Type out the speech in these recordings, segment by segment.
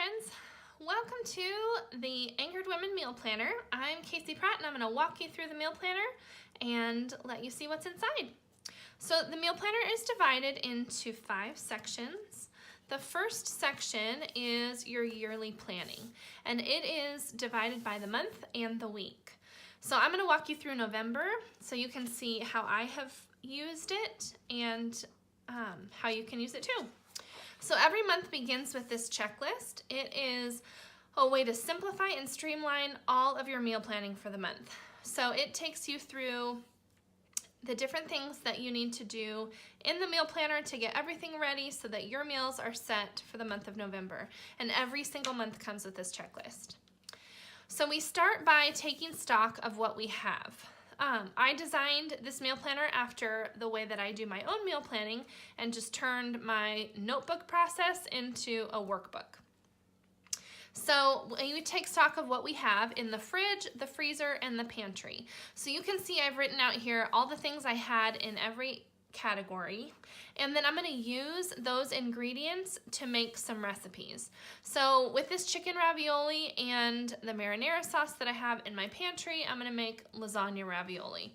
friends. Welcome to the Anchored Women Meal Planner. I'm Casey Pratt and I'm going to walk you through the meal planner and let you see what's inside. So the meal planner is divided into 5 sections. The first section is your yearly planning, and it is divided by the month and the week. So I'm going to walk you through November so you can see how I have used it and how you can use it too. So every month begins with this checklist. It is a way to simplify and streamline all of your meal planning for the month. So it takes you through the different things that you need to do in the meal planner to get everything ready so that your meals are set for the month of November. And every single month comes with this checklist. So we start by taking stock of what we have. I designed this meal planner after the way that I do my own meal planning and just turned my notebook process into a workbook. So you take stock of what we have in the fridge, the freezer, and the pantry. So you can see I've written out here all the things I had in every category, and then I'm going to use those ingredients to make some recipes. So with this chicken ravioli and the marinara sauce that I have in my pantry, I'm going to make lasagna ravioli.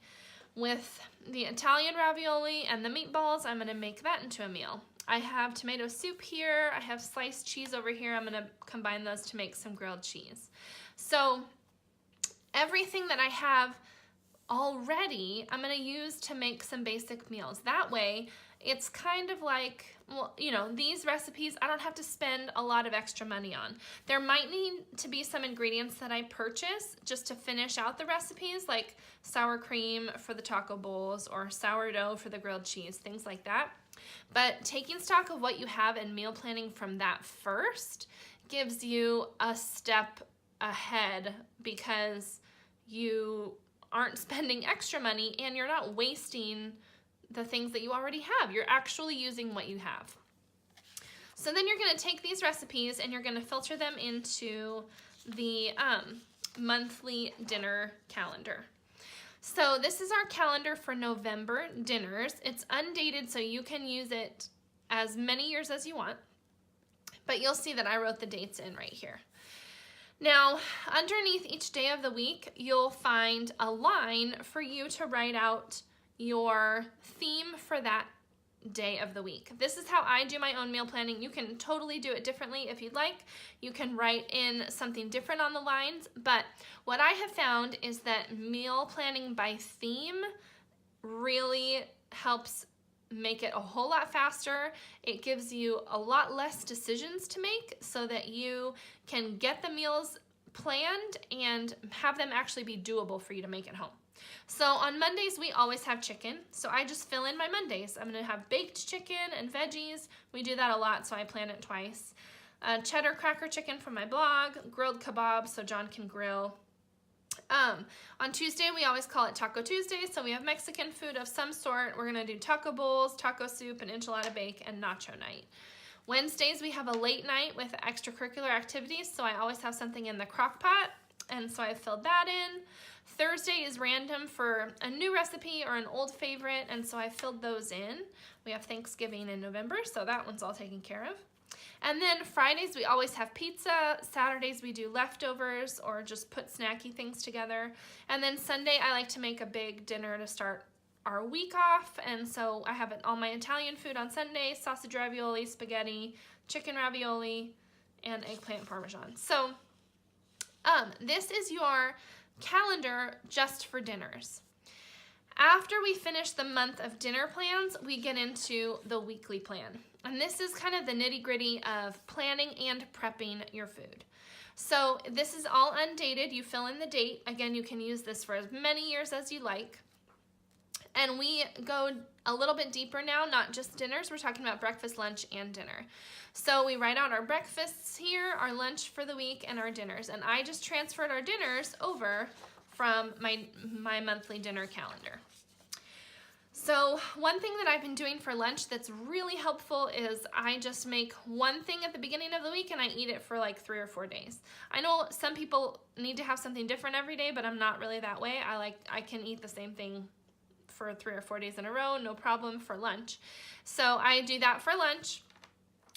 With the Italian ravioli and the meatballs, I'm going to make that into a meal. I have tomato soup here, I have sliced cheese over here, I'm going to combine those to make some grilled cheese. So everything that I have already, I'm going to use to make some basic meals. That way, it's kind of like, well, you know, these recipes I don't have to spend a lot of extra money on. There might need to be some ingredients that I purchase just to finish out the recipes, like sour cream for the taco bowls or sourdough for the grilled cheese, things like that. But taking stock of what you have and meal planning from that first gives you a step ahead because you aren't spending extra money and you're not wasting the things that you already have. You're actually using what you have. So then you're going to take these recipes and you're going to filter them into the monthly dinner calendar. So this is our calendar for November dinners. It's undated, so you can use it as many years as you want, but you'll see that I wrote the dates in right here. Now, underneath each day of the week, you'll find a line for you to write out your theme for that day of the week. This is how I do my own meal planning. You can totally do it differently if you'd like. You can write in something different on the lines, but what I have found is that meal planning by theme really helps make it a whole lot faster. It gives you a lot less decisions to make so that you can get the meals planned and have them actually be doable for you to make at home. So on Mondays, we always have chicken. So I just fill in my Mondays. I'm gonna have baked chicken and veggies. We do that a lot, so I plan it twice. Cheddar cracker chicken from my blog, grilled kebab so John can grill. On Tuesday, we always call it Taco Tuesday, so we have Mexican food of some sort. We're gonna do taco bowls, taco soup, and enchilada bake, and nacho night. Wednesdays, we have a late night with extracurricular activities, so I always have something in the crock pot, and so I filled that in. Thursday is random for a new recipe or an old favorite, and so I filled those in. We have Thanksgiving in November, so that one's all taken care of. And then Fridays, we always have pizza. Saturdays, we do leftovers or just put snacky things together. And then Sunday, I like to make a big dinner to start our week off. And so I have all my Italian food on Sunday: sausage ravioli, spaghetti, chicken ravioli, and eggplant parmesan. So this is your calendar just for dinners. After we finish the month of dinner plans, we get into the weekly plan. And this is kind of the nitty-gritty of planning and prepping your food. So this is all undated. You fill in the date. Again, you can use this for as many years as you like. And we go a little bit deeper now, not just dinners. We're talking about breakfast, lunch, and dinner. So we write out our breakfasts here, our lunch for the week, and our dinners. And I just transferred our dinners over from my monthly dinner calendar. So one thing that I've been doing for lunch that's really helpful is I just make one thing at the beginning of the week and I eat it for like 3 or 4 days. I know some people need to have something different every day, but I'm not really that way. I can eat the same thing for 3 or 4 days in a row, no problem for lunch. So I do that for lunch.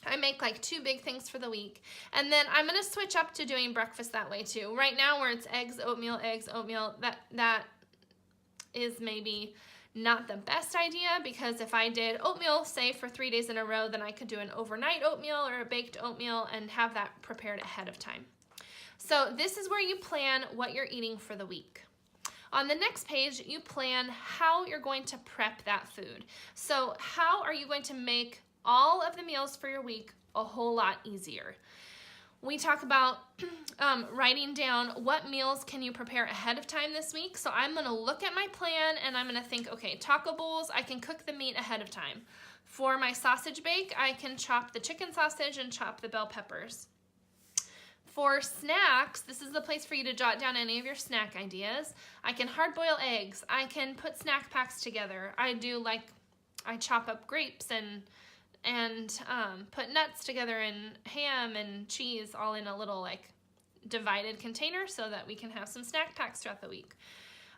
I make like 2 big things for the week. And then I'm gonna switch up to doing breakfast that way too. Right now where it's eggs, oatmeal, that is maybe not the best idea, because if I did oatmeal, say for 3 days in a row, then I could do an overnight oatmeal or a baked oatmeal and have that prepared ahead of time. So this is where you plan what you're eating for the week. On the next page, you plan how you're going to prep that food. So how are you going to make all of the meals for your week a whole lot easier? We talk about writing down what meals can you prepare ahead of time this week. So I'm gonna look at my plan and I'm gonna think, okay, taco bowls, I can cook the meat ahead of time. For my sausage bake, I can chop the chicken sausage and chop the bell peppers. For snacks, this is the place for you to jot down any of your snack ideas. I can hard boil eggs. I can put snack packs together. I chop up grapes and put nuts together and ham and cheese all in a little like divided container so that we can have some snack packs throughout the week.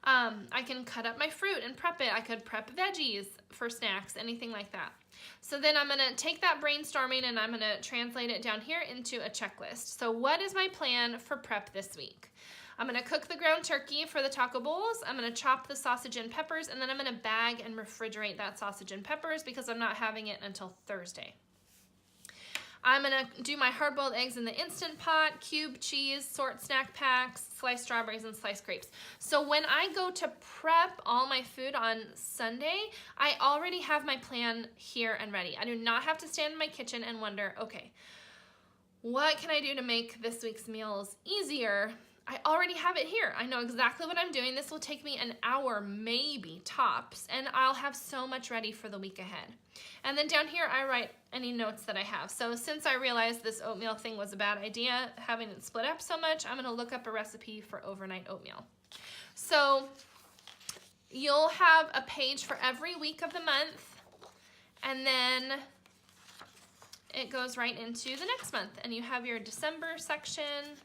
I can cut up my fruit and prep it. I could prep veggies for snacks, anything like that. So then I'm gonna take that brainstorming and I'm gonna translate it down here into a checklist. So what is my plan for prep this week? I'm gonna cook the ground turkey for the taco bowls. I'm gonna chop the sausage and peppers, and then I'm gonna bag and refrigerate that sausage and peppers because I'm not having it until Thursday. I'm gonna do my hard-boiled eggs in the Instant Pot, cube cheese, sort snack packs, sliced strawberries, and sliced grapes. So when I go to prep all my food on Sunday, I already have my plan here and ready. I do not have to stand in my kitchen and wonder, okay, what can I do to make this week's meals easier? I already have it here. I know exactly what I'm doing. This will take me an hour, maybe tops, and I'll have so much ready for the week ahead. And then down here, I write any notes that I have. So since I realized this oatmeal thing was a bad idea, having it split up so much, I'm gonna look up a recipe for overnight oatmeal. So you'll have a page for every week of the month, and then it goes right into the next month. And you have your December section,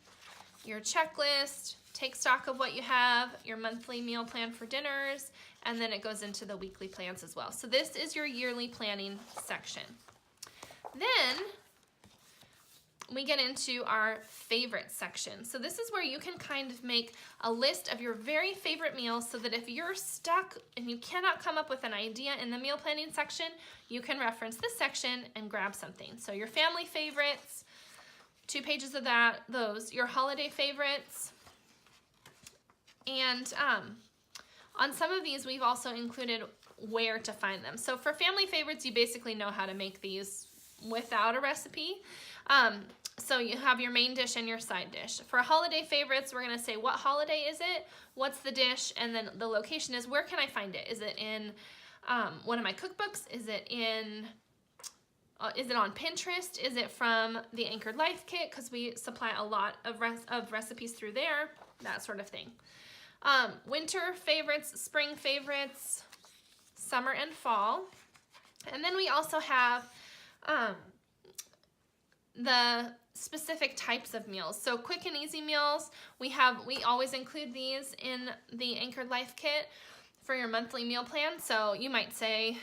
your checklist, take stock of what you have, your monthly meal plan for dinners, and then it goes into the weekly plans as well. So this is your yearly planning section. Then we get into our favorite section. So this is where you can kind of make a list of your very favorite meals so that if you're stuck and you cannot come up with an idea in the meal planning section, you can reference this section and grab something. So your family favorites, 2 pages of those, your holiday favorites, and on some of these we've also included where to find them. So for family favorites, you basically know how to make these without a recipe. So you have your main dish and your side dish. For holiday favorites, we're gonna say what holiday is it, what's the dish, and then the location is where can I find it? Is it in one of my cookbooks? Is it on Pinterest? Is it from the Anchored Life Kit? Because we supply a lot of recipes through there, that sort of thing. Winter favorites, spring favorites, summer and fall. And then we also have the specific types of meals. So quick and easy meals, we always include these in the Anchored Life Kit for your monthly meal plan. So you might say,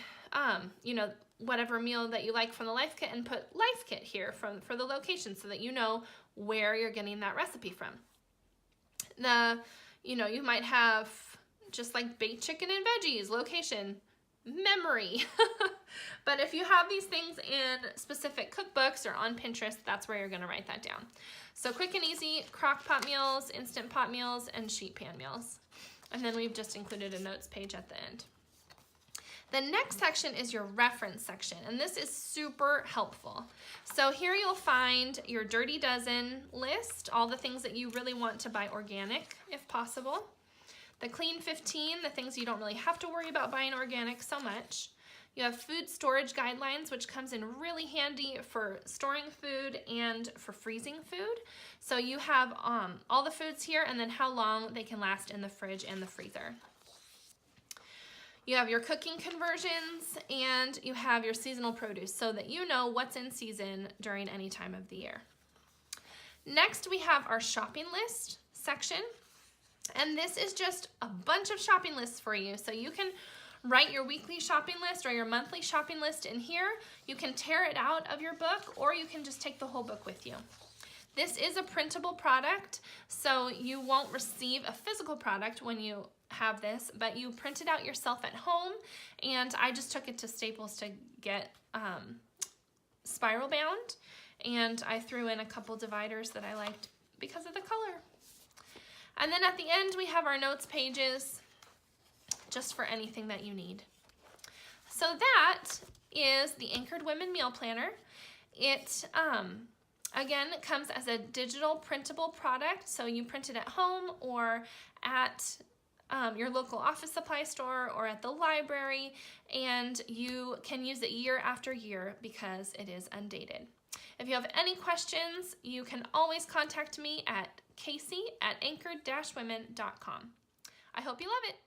whatever meal that you like from the Life Kit and put Life Kit here for the location so that you know where you're getting that recipe from. You might have just like baked chicken and veggies, location, memory. But if you have these things in specific cookbooks or on Pinterest, that's where you're gonna write that down. So quick and easy, crock pot meals, Instant Pot meals, and sheet pan meals. And then we've just included a notes page at the end. The next section is your reference section, and this is super helpful. So here you'll find your Dirty Dozen list, all the things that you really want to buy organic if possible. The Clean 15, the things you don't really have to worry about buying organic so much. You have food storage guidelines, which comes in really handy for storing food and for freezing food. So you have all the foods here and then how long they can last in the fridge and the freezer. You have your cooking conversions and you have your seasonal produce so that you know what's in season during any time of the year. Next, we have our shopping list section. And this is just a bunch of shopping lists for you. So you can write your weekly shopping list or your monthly shopping list in here. You can tear it out of your book, or you can just take the whole book with you. This is a printable product, so you won't receive a physical product when you have this, but you print it out yourself at home, and I just took it to Staples to get spiral bound, and I threw in a couple dividers that I liked because of the color. And then at the end we have our notes pages, just for anything that you need. So that is the Anchored Women Meal Planner. It again, it comes as a digital printable product, so you print it at home or at your local office supply store or at the library, and you can use it year after year because it is undated. If you have any questions, you can always contact me at Casey@anchored-women.com. I hope you love it.